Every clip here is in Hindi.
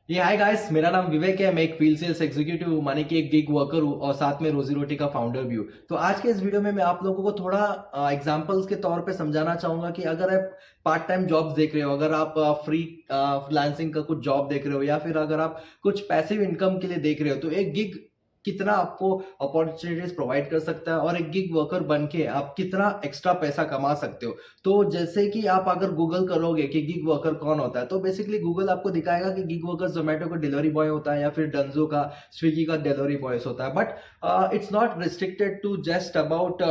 ये हाय गाइस, मेरा नाम विवेक है। मैं एक फील्ड सेल्स एग्जीक्यूटिव हूँ, माने कि एक गिग वर्कर हूँ और साथ में रोजी रोटी का फाउंडर भी हूँ। तो आज के इस वीडियो में मैं आप लोगों को थोड़ा एग्जांपल्स के तौर पे समझाना चाहूंगा कि अगर आप पार्ट टाइम जॉब्स देख रहे हो, अगर आप फ्री फ्रीलांसिंग का कुछ जॉब देख रहे हो, या फिर अगर आप कुछ पैसिव इनकम के लिए देख रहे हो, तो एक गिग कितना आपको अपॉर्चुनिटीज प्रोवाइड कर सकता है और एक गिग वर्कर बन के आप कितना एक्स्ट्रा पैसा कमा सकते हो। तो जैसे कि आप अगर गूगल करोगे कि गिग वर्कर कौन होता है, तो बेसिकली गूगल आपको दिखाएगा कि गिग वर्कर जोमेटो का डिलीवरी बॉय होता है या फिर डंजो का, स्विगी का डिलीवरी बॉयज होता है। But it's not restricted to just about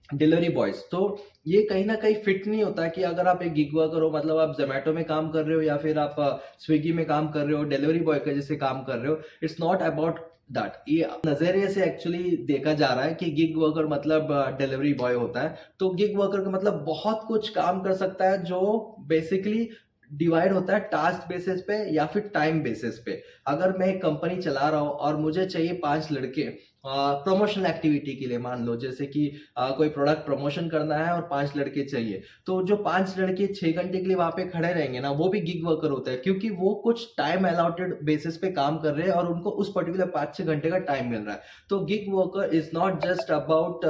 delivery boys. तो ये कहीं ना कहीं फिट नहीं होता कि अगर आप एक गिग वर्कर हो, मतलब आप जोमेटो में काम कर रहे हो या फिर आप स्विगी में काम कर रहे हो, डिलीवरी बॉय के जैसे काम कर रहे हो। It's not about that. ये नजरिए से एक्चुअली देखा जा रहा है कि गिग वर्कर मतलब डिलीवरी बॉय होता है। तो गिग वर्कर का मतलब बहुत कुछ काम कर सकता है, जो बेसिकली डिवाइड होता है टास्क बेसिस पे या फिर टाइम बेसिस पे। अगर मैं एक कंपनी चला रहा हूँ और मुझे चाहिए 5 लड़के प्रमोशनल एक्टिविटी के लिए, मान लो जैसे कि कोई प्रोडक्ट प्रमोशन करना है और 5 लड़के चाहिए, तो जो 5 लड़के 6 घंटे के लिए वहां पे खड़े रहेंगे ना, वो भी गिग वर्कर होता है, क्योंकि वो कुछ टाइम अलॉटेड बेसिस पे काम कर रहे हैं और उनको उस पर्टिकुलर 5-6 घंटे का टाइम मिल रहा है। तो gig worker is not just about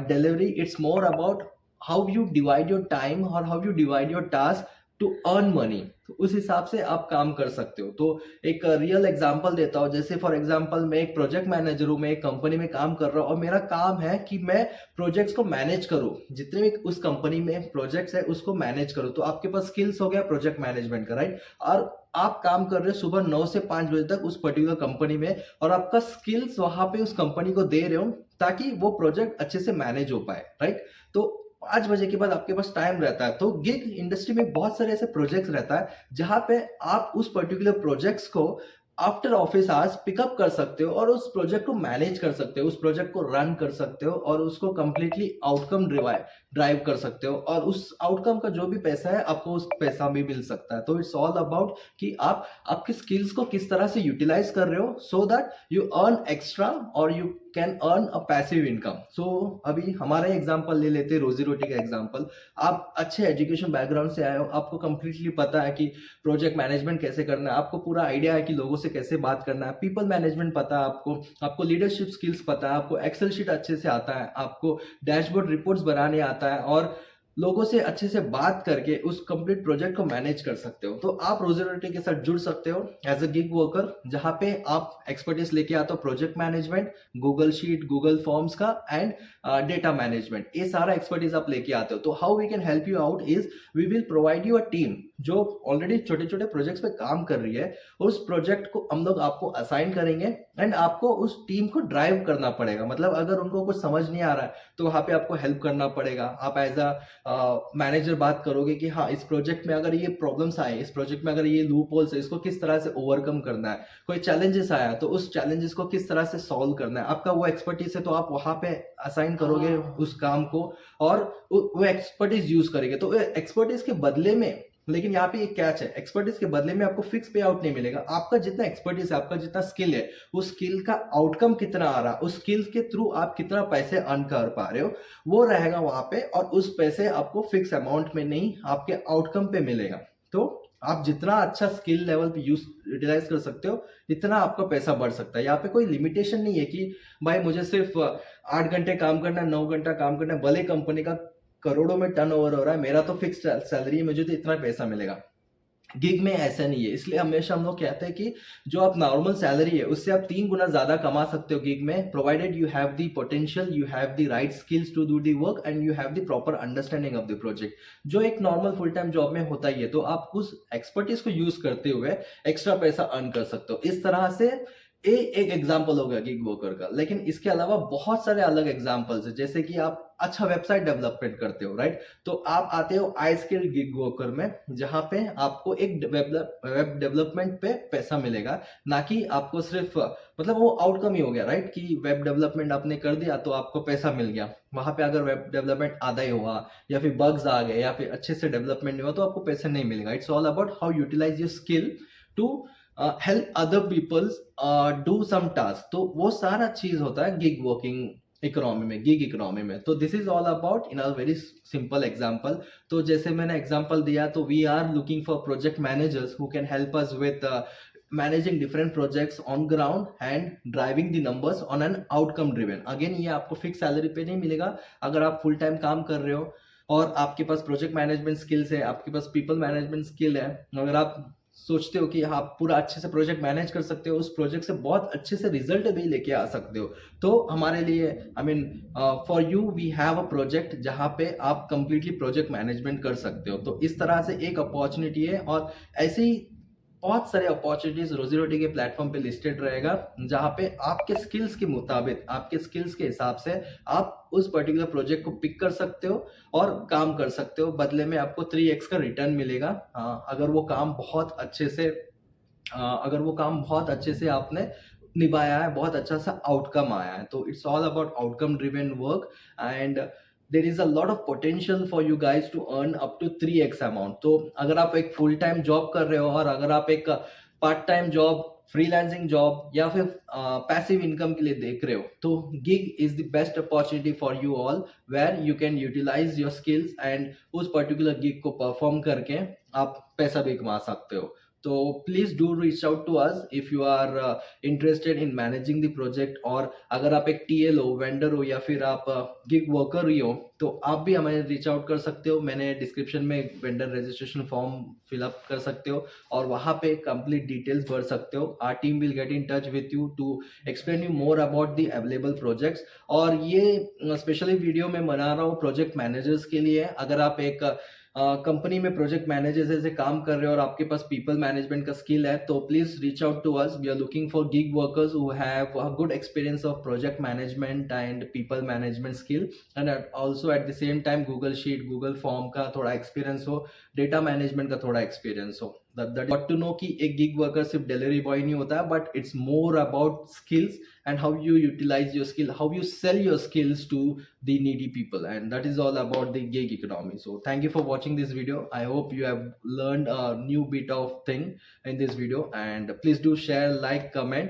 delivery, it's more about how you divide your time और how you divide your task to earn money. तो उस हिसाब से आप काम कर सकते हो। तो एक रियल एग्जांपल देता हूँ। जैसे फॉर एग्जांपल मैं एक प्रोजेक्ट मैनेजर हूँ, मैं एक कंपनी में काम कर रहा हूँ और मेरा काम है कि मैं प्रोजेक्ट्स को मैनेज करूँ, जितने भी उस कंपनी में प्रोजेक्ट्स है उसको मैनेज करूँ। तो आपके पास स्किल्स हो गया प्रोजेक्ट मैनेजमेंट का, राइट। और आप काम कर रहे हो सुबह 9 से 5 बजे तक उस पर्टिकुलर कंपनी में, और आपका स्किल्स वहां पे उस कंपनी को दे रहे हो ताकि वो प्रोजेक्ट अच्छे से मैनेज हो पाए, राइट। तो 5 बजे के बाद आपके पास टाइम रहता है। तो गिग इंडस्ट्री में बहुत सारे ऐसे प्रोजेक्ट्स रहता है जहां पे आप उस पर्टिकुलर प्रोजेक्ट्स को आफ्टर ऑफिस आवर्स पिकअप कर सकते हो और उस प्रोजेक्ट को मैनेज कर सकते हो, उस प्रोजेक्ट को रन कर सकते हो और उसको कंप्लीटली आउटकम ड्राइव कर सकते हो, और उस आउटकम का जो भी पैसा है आपको उस पैसा भी मिल सकता है। तो इट्स ऑल अबाउट कि आप आपकी स्किल्स को किस तरह से यूटिलाइज कर रहे हो, so that you earn extra और you can earn a passive income. So अभी हमारा एग्जांपल ले लेते हैं, रोजी रोटी का एग्जांपल। आप अच्छे एजुकेशन बैकग्राउंड से आए हो, आपको कंप्लीटली पता है कि प्रोजेक्ट मैनेजमेंट कैसे करना है, आपको पूरा आइडिया है कि लोगों से कैसे बात करना है, पीपल मैनेजमेंट पता है आपको, आपको लीडरशिप स्किल्स पता है, आपको एक्सेल शीट अच्छे से आता है, आपको डैशबोर्ड रिपोर्ट्स बनाने आता है, और लोगों से अच्छे से बात करके उस कंप्लीट प्रोजेक्ट को मैनेज कर सकते हो। तो आप रोजी रोटी के साथ जुड़ सकते हो एज अ गिग वर्कर, जहां पे आप एक्सपर्टीज लेके आते हो project management, Google sheet, Google forms का, एंड डेटा मैनेजमेंट। ये सारा एक्सपर्टीज आप लेके आते हो। तो how we can help you out is, we will provide you a team जो ऑलरेडी छोटे छोटे प्रोजेक्ट्स पे काम कर रही है। उस प्रोजेक्ट को हम लोग आपको असाइन करेंगे एंड आपको उस टीम को ड्राइव करना पड़ेगा। मतलब अगर उनको कुछ समझ नहीं आ रहा है तो वहां पे आपको हेल्प करना पड़ेगा। आप एज अ मैनेजर बात करोगे कि हाँ, इस प्रोजेक्ट में अगर ये प्रॉब्लम्स आए, इस प्रोजेक्ट में अगर ये लूप होल्स है, इसको किस तरह से ओवरकम करना है, कोई चैलेंजेस आया तो उस चैलेंजेस को किस तरह से सॉल्व करना है, आपका वो एक्सपर्टीज है। तो आप वहां पे असाइन करोगे उस काम को और वो एक्सपर्टीज यूज करेंगे। तो एक्सपर्टीज के बदले में, लेकिन यहाँ पे एक कैच है, एक्सपर्टीज के बदले में आपको फिक्स पे आउट नहीं मिलेगा। आपका जितना एक्सपर्टीज है, आपका जितना स्किल है, उस स्किल का आउटकम कितना आ रहा है, उस स्किल के थ्रू आप कितना पैसे अर्न कर पा रहे हो, वो रहेगा वहां पे। और उस पैसे आपको फिक्स अमाउंट में नहीं, आपके आउटकम पे मिलेगा। तो आप जितना अच्छा स्किल लेवल पे यूटिलाइज कर सकते हो, इतना आपका पैसा बढ़ सकता है। यहाँ पे कोई लिमिटेशन नहीं है कि भाई मुझे सिर्फ 8 घंटे काम करना है, 9 घंटा काम करना है, भले कंपनी का करोड़ों में टर्नओवर हो रहा है, मेरा तो फिक्स सैलरी है, मुझे तो इतना पैसा मिलेगा। गिग में ऐसा नहीं है। इसलिए हमेशा हम लोग कहते हैं कि जो आप नॉर्मल सैलरी है उससे आप 3 गुना ज्यादा कमा सकते हो गिग में, provided you have the potential, you have the right skills to do the work and you have the proper understanding of the project, जो एक नॉर्मल फुल टाइम जॉब में होता ही है। तो आप उस एक्सपर्टीज को यूज करते हुए एक्स्ट्रा पैसा अर्न कर सकते हो। इस तरह से एक एग्जाम्पल हो गया गिग वर्कर का। लेकिन इसके अलावा बहुत सारे अलग एग्जाम्पल्स है। जैसे कि आप अच्छा वेबसाइट डेवलपमेंट करते हो, राइट। तो आप आते हो आई स्किल गिग वर्कर में, जहां पे आपको एक वेब डेवलपमेंट पे पैसा मिलेगा, ना कि आपको सिर्फ, मतलब वो आउटकम ही हो गया, राइट, कि वेब डेवलपमेंट आपने कर दिया तो आपको पैसा मिल गया। वहां पे अगर वेब डेवलपमेंट आधा ही हुआ या फिर बग्स आ गए या फिर अच्छे से डेवलपमेंट नहीं हुआ तो आपको पैसा नहीं मिलेगा। It's all about how utilize your skill to help other peoples do some task. तो वो सारा चीज होता है गिग वर्किंग इकोनॉमी में, गिग इकोनॉमी में। तो this is all about in a very simple example. तो जैसे मैंने एग्जांपल दिया, तो we are looking for project managers who can help us with managing different projects on ground and driving the numbers on an outcome driven. Again ये आपको फिक्स सैलरी पे नहीं मिलेगा। अगर आप फुल टाइम काम कर रहे हो और आपके पास प्रोजेक्ट मैनेजमेंट स्किल्स है, आपके पास पीपल मैनेजमेंट स्किल है, अगर आप सोचते हो कि आप पूरा अच्छे से प्रोजेक्ट मैनेज कर सकते हो, उस प्रोजेक्ट से बहुत अच्छे से रिजल्ट भी लेके आ सकते हो, तो हमारे लिए I mean for you we have a project जहाँ पे आप कंप्लीटली प्रोजेक्ट मैनेजमेंट कर सकते हो। तो इस तरह से एक अपॉर्चुनिटी है और ऐसे ही बहुत सारे अपॉर्चुनिटीज रोजी रोटी के प्लेटफॉर्म पे लिस्टेड रहेगा, जहाँ पे आपके स्किल्स के मुताबिक, आपके स्किल्स के हिसाब से आप उस पर्टिकुलर प्रोजेक्ट को पिक कर सकते हो और काम कर सकते हो। बदले में आपको 3x का रिटर्न मिलेगा अगर वो काम बहुत अच्छे से आपने निभाया है, बहुत अच्छा सा आउटकम आया है। तो it's all about outcome driven work and there is a lot of potential for you guys to earn up to 3x amount. तो अगर आप एक फुल टाइम जॉब कर रहे हो और अगर आप एक part time job, freelancing job या फिर पैसिव इनकम के लिए देख रहे हो, तो gig is the best opportunity for you all where you can utilize your skills and उस पर्टिकुलर गिग को परफॉर्म करके आप पैसा भी कमा सकते हो। तो please do reach out to us if you are interested in managing the project. और अगर आप एक टीएल हो, वेंडर हो या फिर आप गिग वर्कर ही हो, तो आप भी हमें रीच आउट कर सकते हो। मैंने डिस्क्रिप्शन में एक वेंडर रजिस्ट्रेशन फॉर्म फिलअप कर सकते हो और वहाँ पे कंप्लीट डिटेल्स भर सकते हो। Our team will get in touch with you to explain you more about the available projects. और ये स्पेशली वीडियो मैं बना रहा हूँ प्रोजेक्ट मैनेजर्स के लिए। अगर आप एक कंपनी में प्रोजेक्ट मैनेजर जैसे काम कर रहे हो और आपके पास पीपल मैनेजमेंट का स्किल है, तो please reach out to us. We are looking for gig workers who have a good experience of project management and people management skill and also at the same time Google sheet, Google form का थोड़ा एक्सपीरियंस हो, डेटा मैनेजमेंट का थोड़ा एक्सपीरियंस हो। दैट गॉट टू नो कि एक गिग वर्कर सिर्फ डिलीवरी बॉय नहीं होता है, but it's more about skills and how you utilize your skill, how you sell your skills to the needy people, and that is all about the gig economy. So thank you for watching this video. I hope you have learned a new bit of thing in this video, and please do share, like, comment.